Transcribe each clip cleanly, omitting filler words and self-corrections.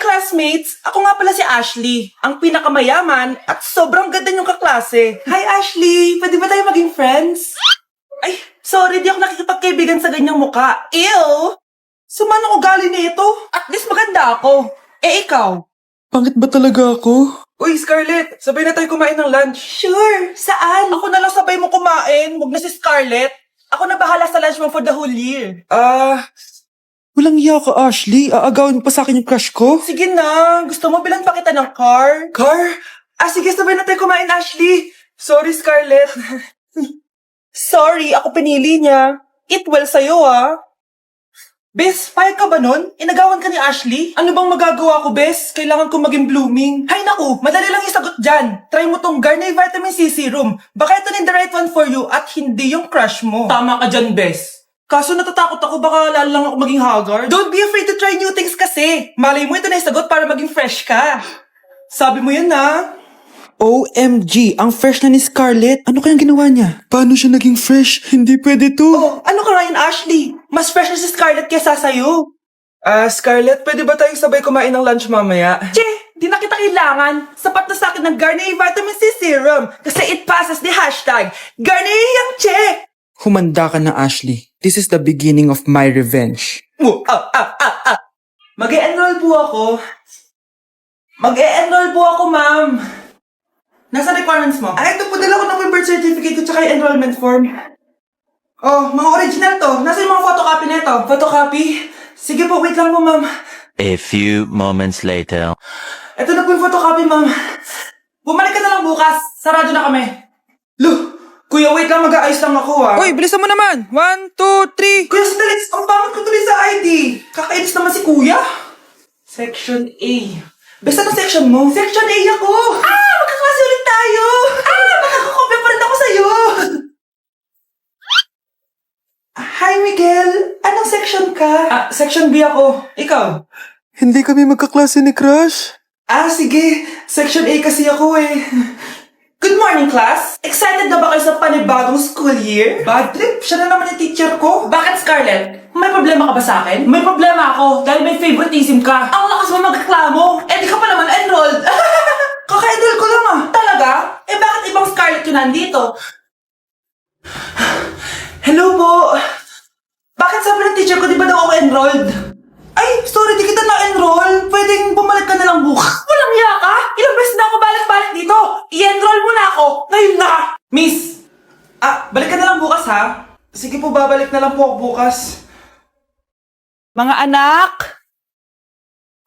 classmates! Ako nga pala si Ashley, ang pinakamayaman at sobrang ganda niyong kaklase. Hi Ashley! Pwede ba tayo maging friends? Ay, sorry, di ako nakikipagkaibigan sa ganyang muka. Ew! Sumanong ugali na ito. At least maganda ako. Eh ikaw? Pangit ba talaga ako? Uy, Scarlett! Sabay na tayo kumain ng lunch. Sure! Saan? Ako na lang sabay mo kumain. Huwag na si Scarlett. Ako na bahala sa lunch mo for the whole year. Walang iya ka, Ashley. Aagawin mo pa sa akin yung crush ko? Sige na. Gusto mo bilang pa kita ng car? Car? Sige, sabay na tayo kumain, Ashley. Sorry, Scarlett. Sorry, ako pinili niya. Eat well sa'yo, Bes, payag ka ba nun? Inagawan ka ni Ashley? Ano bang magagawa ko, Bes? Kailangan ko maging blooming. Hay naku, madali lang yung sagot dyan. Try mo tong Garnier Vitamin C Serum. Baka ito na the right one for you at hindi yung crush mo. Tama ka dyan, Bes. Kaso natatakot ako baka lalo lang ako maging haggard. Don't be afraid to try new things kasi. Malay mo ito na yung sagot para maging fresh ka. Sabi mo yun na. OMG, ang fresh na ni Scarlett. Ano kayang ginawa niya? Paano siya naging fresh? Hindi pwede to. Oh, ano ka Ryan Ashley? Mas fresh na si Scarlett kesa sa'yo. Scarlett, pwede ba tayong sabay kumain ng lunch mamaya? Che, di na kita kailangan. Sapat na sa akin ng Garnier Vitamin C Serum kasi it passes the hashtag Garnier yang che. Humanda ka na, Ashley. This is the beginning of my revenge. Mag-e-enroll po ako. Mag-e-enroll po ako, ma'am. Nasa requirements mo? Ito po, dala ko ng birth certificate ko tsaka yung enrollment form. Oh, mga original to. Nasa yung mga photocopy na ito? Photocopy? Sige po, wait lang po, ma'am. A few moments later. Ito na po yung photocopy, ma'am. Bumalik ka na lang bukas. Sarado na kami. Lo, kuya, wait lang, mag-aayos lang ako, Uy, bilisan mo naman! 1, 2, 3! Kuya, sandali. Ang pangit ko tuloy sa ID. Kakainis naman si kuya. Section A. Basta ng section mo? Section A ako! Magkaklase ulit tayo! Makakakopya pa rin ako sa'yo! Hi, Miguel! Anong section ka? Section B ako. Ikaw? Hindi kami magkaklase ni Crush. Sige. Section A kasi ako eh. Good morning, class! Excited na ba kayo sa panibagong school year? Bad trip? Siya na naman yung teacher ko. Bakit, Scarlett? May problema ka ba sa akin? May problema ako dahil may favoritism ka. Ang lakas mo magreklamo. Di ka pa naman enrolled. Kaka-enroll ko lang Talaga? Bakit ibang Scarlett yun nandito? Hello po. Bakit sabi ng teacher ko di ba daw ako enrolled? Ay, sorry, di kita na-enroll. Pwedeng bumalik ka na lang bukas. Walang hiya ka? Ilang beses na ako balik-balik dito. I-enroll mo na ako. Ngayon na. Miss, balik ka na lang bukas ha. Sige po, babalik na lang po ako bukas. Mga anak!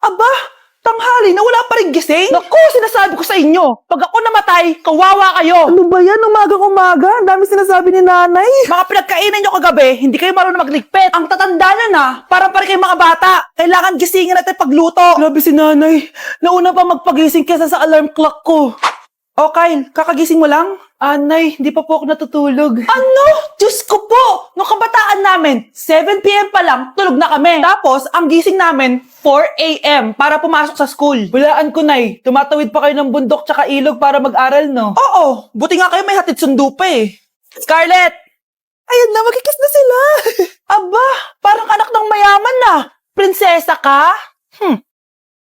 Aba, tanghali na wala pa rin gising? Naku, sinasabi ko sa inyo, pag ako namatay, kawawa kayo! Ano ba yan? Umagang-umaga? Ang dami sinasabi ni nanay. Mga pinagkainan nyo kagabi, hindi kayo marunong magligpit. Ang tatanda nyo na, parang pa rin kayong mga bata. Kailangan gisingin natin pagluto. Grabe si nanay. Nauna pa magpagising kesa sa alarm clock ko. O Kyle, kakagising mo lang? Nay, hindi pa po ako natutulog. Ano? Diyos ko po! Nung kabataan namin, 7 p.m. pa lang, tulog na kami. Tapos, ang gising namin, 4 a.m. para pumasok sa school. Walaan ko, Nay. Tumatawid pa kayo ng bundok tsaka ilog para mag-aral, no? Oo! Buti nga kayo may hatid sundo pa eh. Scarlett! Ayan na, magkikis na sila! Aba, parang anak ng mayaman na. Prinsesa ka?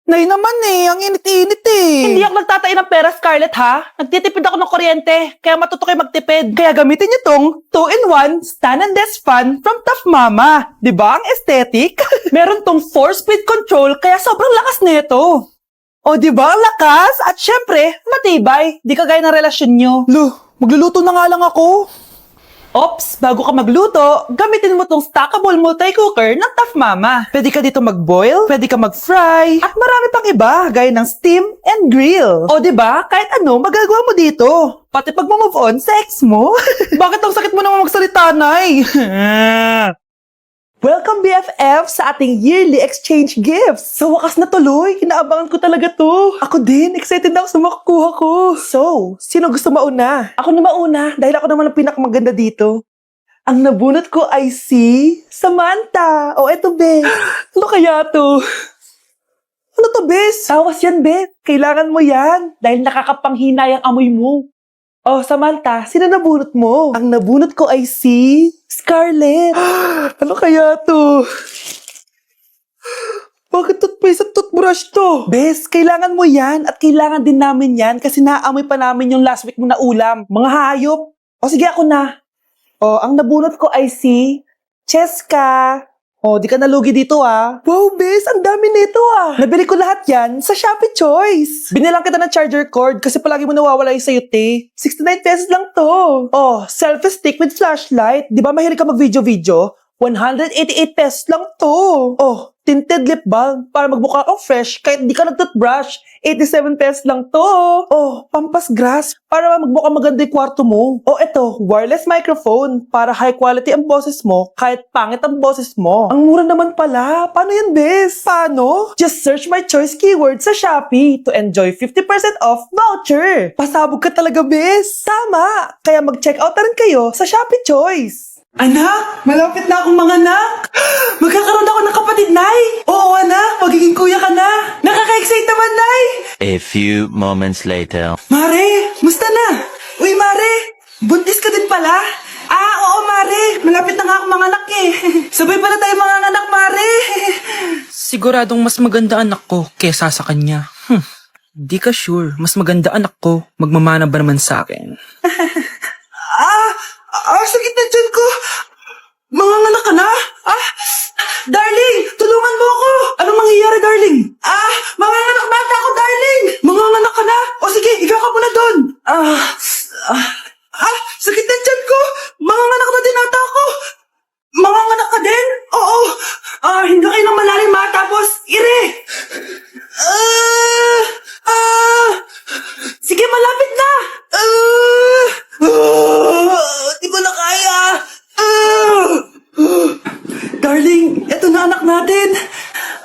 Nay naman ang init-init Hindi ako nagtatain ng pera, Scarlett, ha? Nagtitipid ako ng kuryente, kaya matuto kayo magtipid. Kaya gamitin niyo tong 2-in-1 Stand and Desk Fan from Tough Mama. Diba ang aesthetic? Meron tong 4-speed control, kaya sobrang lakas nito. O diba ang lakas? At syempre, matibay. Di kagaya ng relasyon nyo. Magluluto na nga lang ako. Ops, bago ka magluto, gamitin mo tong stackable multi-cooker ng Tough Mama. Pwede ka dito mag-boil, pwede ka mag-fry, at marami pang iba, gaya ng steam and grill. O diba, kahit ano, magagawa mo dito. Pati pag move on sa ex mo. Bakit ang sakit mo naman magsalita, Nay? Welcome BFF sa ating yearly exchange gifts. Sa wakas na tuloy, inaabangan ko talaga to. Ako din, excited na ako sa makukuha ko. So, sino gusto mauna? Ako na mauna, dahil ako naman ang pinakamaganda dito. Ang nabunot ko ay si Samantha. O eto, Bes. Ano kaya to? Ano to, Bes? Tawas yan, Bes. Kailangan mo yan, dahil nakakapanghina yung amoy mo. Oh, Samantha, sino nabunot mo? Ang nabunot ko ay si Scarlett. Ano kaya to? Bakit toothpaste at toothbrush to? Bes, kailangan mo yan at kailangan din namin yan kasi naamoy pa namin yung last week mo na ulam. Mga hayop. O sige, ako na. O, ang nabunot ko ay si Cheska. O, di ka nalugi dito ah. Wow, Bes, ang dami nito ah. Nabili ko lahat yan sa Shopee Choice. Binilang kita ng charger cord kasi palagi mo nawawala yung sayo, te. 69 pesos lang to. Oh, selfie stick with flashlight. Di ba mahilig ka mag-video-video? 188 pesos lang to. Oh, tinted lip balm para magmukha kang fresh kahit di ka nag-toothbrush. 87 pesos lang to. Oh, pampas grass para magmukha maganda yung kwarto mo. Oh, eto, wireless microphone para high quality ang boses mo kahit pangit ang boses mo. Ang mura naman pala. Paano yan, Bes? Paano? Just search my choice keyword sa Shopee to enjoy 50% off voucher. Pasabog ka talaga, Bes. Tama. Kaya mag-check out na rin kayo sa Shopee Choice. Anak, malapit na akong mga anak. Magkakaroon ako ng kapatid, Nay. Oo, anak, magiging kuya ka na. Nakaka-excite naman, Nay. A few moments later. Mare, musta na? Uy, Mare, buntis ka din pala? Ah, oo, Mare. Malapit na nga akong mga anak eh. Sabay pala tayo mga anak, Mare. Siguradong mas maganda anak ko kesa sa kanya. Di ka sure. Mas maganda anak ko. Magmamana ba naman sa akin? Sakit na dyan ko. Manganganak ka na? Darling, tulungan mo ako. Anong mangyayari, darling? Manganganak bata ako, darling. Manganganak ka na? O sige, ikaw ka muna doon. Sakit na dyan ko. Manganganak na din ata ako. Manganganak ka din? Oo. Hindi kayo ng malalim ha, tapos ire. Sige, malapit na. Di ko na kaya. Darling, eto na anak natin.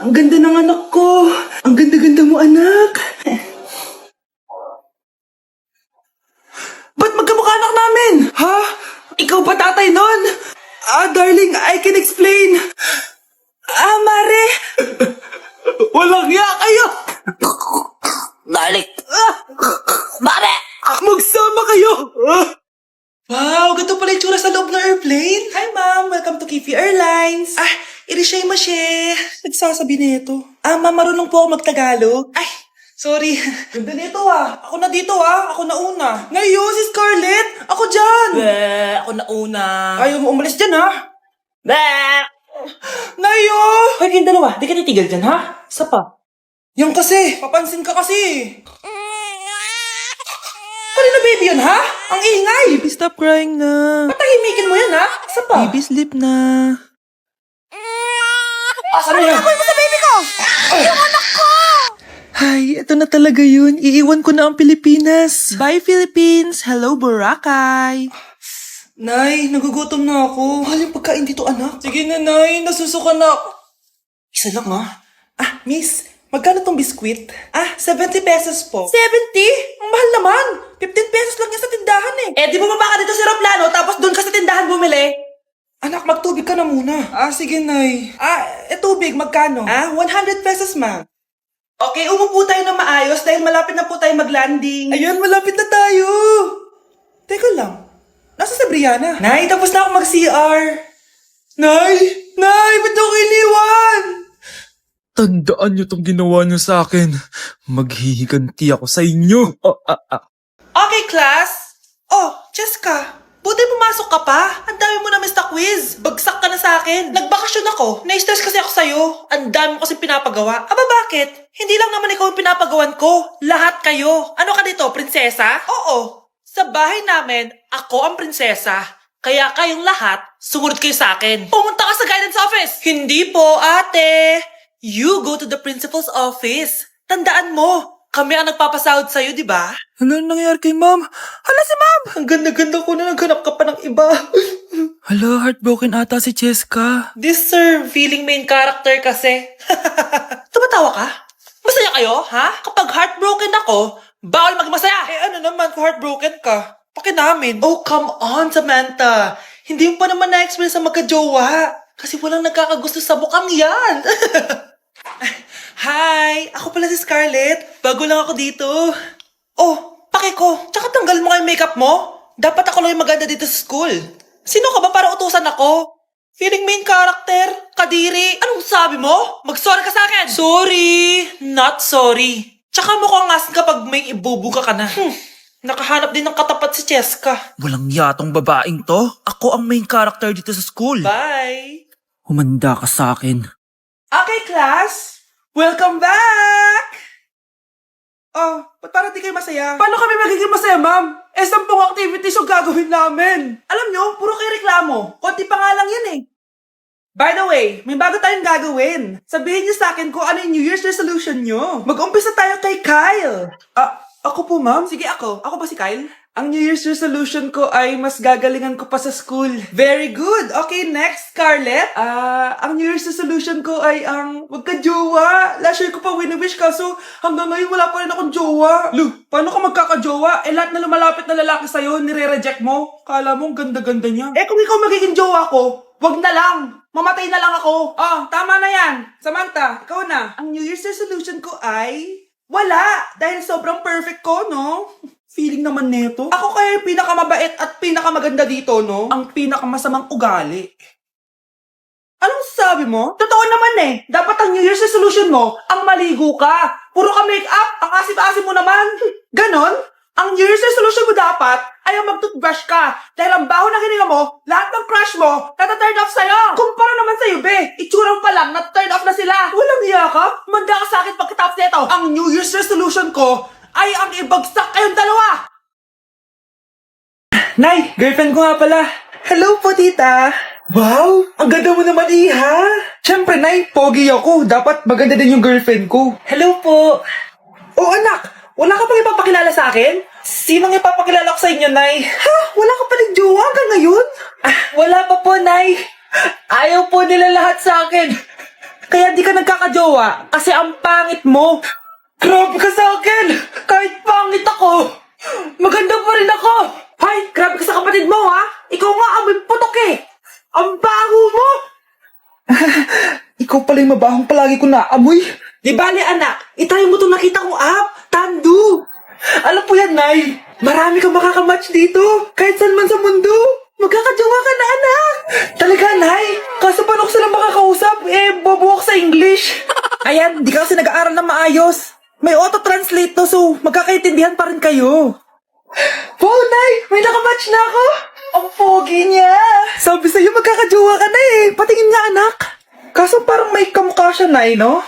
Ang ganda ng anak ko. Ang ganda-ganda mo, anak. Ba't magkamukha anak namin? Ha? Ikaw ba tatay nun? Darling, I can explain. Mare. Walang hiya kayo. Darling. Mare. Magsama kayo. Wow, ganito pala yung tsura sa loob ng airplane. Hi, ma'am. Welcome to Kifi Airlines. Irishay Mashe. Nagsasabi nito. Ma'am, marunong po ako magtagalog. Ay, sorry. Ganda nito Ako na dito Ako na una. Ngayon, si Scarlett. Ako dyan. Ako na una. Ayaw mo umalis dyan Ngayo! Hoy, kayong dalawa. Di ka titigil dyan, ha? Isa pa. Yung kasi. Papansin ka kasi. Kanina baby yun, ha? Ang ingay! Baby, stop crying na. Patahimikin mo yan, ha? Isa pa. Baby, sleep na. Asan na yan? Ako sa baby ko! Yung anak ko! Ay, ito na talaga yun. Iiwan ko na ang Pilipinas. Bye, Philippines. Hello, Boracay. Nay, nagugutom na ako. Mahal yung pagkain dito, anak. Sige na, Nay. Nasusuka na ako. Isa lang, miss. Magkano tong biskwit? 70 pesos po. 70? Ang mahal naman. 15 pesos lang yan sa tindahan eh. Di bumaba ka dito sa aeroplano tapos doon ka sa tindahan bumili? Anak, magtubig ka na muna. Sige, Nay. Tubig, magkano? 100 pesos, ma'am. Okay, umupo tayo na maayos dahil malapit na po tayo mag-landing. Ayun, malapit na tayo. Teka lang. Nasa si Brianna? Nay, tapos na ako mag-CR. Nay, ba't ako iniwan? Tandaan niyo tong ginawa niyo sa akin. Maghihiganti ako sa inyo. Okay, class. Jessica, buti pumasok ka pa. Ang dami mo na miss na quiz. Bagsak ka na sa akin. Nagbakasyon ako. Na-stress kasi ako sa'yo. Ang dami mo kasi pinapagawa. Bakit? Hindi lang naman ikaw yung pinapagawan ko. Lahat kayo. Ano ka dito, prinsesa? Oo. Sa bahay namin, ako ang prinsesa. Kaya kayong lahat, sumunod kayo sa akin. Pumunta ka sa guidance office. Hindi po, ate. You go to the principal's office. Tandaan mo, kami ang nagpapasahod sa'yo, di ba? Ano nangyari kay ma'am? Hala si ma'am! Ang ganda-ganda ko na naghanap ka pa ng iba. Hala, heartbroken ata si Cheska. This sir, feeling main character kasi. Tumatawa ka? Masaya kayo, ha? Kapag heartbroken ako, bawal maging masaya. Ano naman kung heartbroken ka? Pakinamin. Oh, come on, Samantha. Hindi mo pa naman na-experience sa magka-jowa. Kasi walang nagkakagusto sa mukhang yan. Hi! Ako pala si Scarlett. Bago lang ako dito. Pake ko. Tsaka tanggal mo nga yung makeup mo. Dapat ako lang yung maganda dito sa school. Sino ka ba para utusan ako? Feeling main character? Kadiri? Anong sabi mo? Mag-sorry ka sa akin! Sorry! Not sorry. Tsaka mukhang asin kapag may ibubuga ka na. Nakahanap din ng katapat si Cheska. Walang yatong babaeng to. Ako ang main character dito sa school. Bye! Humanda ka sa akin. Okay, class! Welcome back! Oh, ba't parang di kayo masaya? Paano kami magiging masaya, ma'am? 10 activities yung gagawin namin. Alam nyo, puro kayo reklamo. Konti pa nga lang yun eh. By the way, may bago tayong gagawin. Sabihin niyo sa akin kung ano yung New Year's resolution nyo. Mag-umpisa tayo kay Kyle. Ako po, ma'am? Sige, ako. Ako ba si Kyle? Ang New Year's resolution ko ay mas gagalingan ko pa sa school. Very good. Okay, next, Scarlett. Ang New Year's resolution ko ay ang wag ka jowa. Last year ko pa wini-wish kaso hanggang ngayon wala pa rin akong jowa. Lu, paano ka magkakajowa? Lahat na lumalapit na lalaki sa'yo, nire-reject mo. Kala mo ang ganda-ganda niya. Kung ikaw magiging jowa ko, wag na lang. Mamatay na lang ako. Tama na yan. Samantha, ikaw na. Ang New Year's resolution ko ay wala. Dahil sobrang perfect ko, no? Feeling naman neto. Ako kaya yung pinakamabait at pinakamaganda dito, no? Ang pinakamasamang ugali. Anong sabi mo? Totoo naman eh. Dapat ang New Year's resolution mo, ang maligo ka. Puro ka make-up, ang asim-asim mo naman. Ganon? Ang New Year's resolution mo dapat ay ang mag-toothbrush ka. Dahil ang baho na hininga mo, lahat ng crush mo, nata-turn off sa'yo. Kumpara naman sa'yo, be. Itsura mo pa lang, nata-turn off na sila. Walang iya ka? Manda ka sa akin pagkatapos nito. Ang New Year's resolution ko ay ang ibagsak kayong dalawa. Nay, girlfriend ko nga pala. Hello po, tita. Wow, ang ganda mo naman, iha. Siyempre, Nay, pogi ako. Dapat maganda din yung girlfriend ko. Hello po. Oh, anak. Wala ka pang ipapakilala sa akin? Sinong ipapakilala ko sa inyo, Nay? Ha? Wala ka palang jowa hanggang ngayon? Wala pa po, Nay. Ayaw po nila lahat sa akin. Kaya di ka nagkakajowa kasi ang pangit mo. Grabe ka sa akin! Kahit pangit ako, maganda pa rin ako! Hay, grabe ka sa kapatid mo, ha? Ikaw nga amoy putok eh! Ang baho mo! Ikaw pala yung mabahong palagi ko naamoy. Di bali, anak, itayo mo itong nakita kong app, Tandu! Alam po yan, Nay. Marami kang makakamatch dito, kahit saan man sa mundo. Magkakajowa ka na, anak! Talaga, Nay? Kaso paano ko sila makakausap? Bobo ako sa English. Ayan, di ka kasi nag-aaral na maayos. May auto-translate to, so magkakaintindihan pa rin kayo. Wow, Nay! May nakamatch na ako! Ang pogi niya! Sabi sa'yo, magkakajowa ka na eh. Patingin nga, anak. Kaso parang may kamukha siya, Nay, no?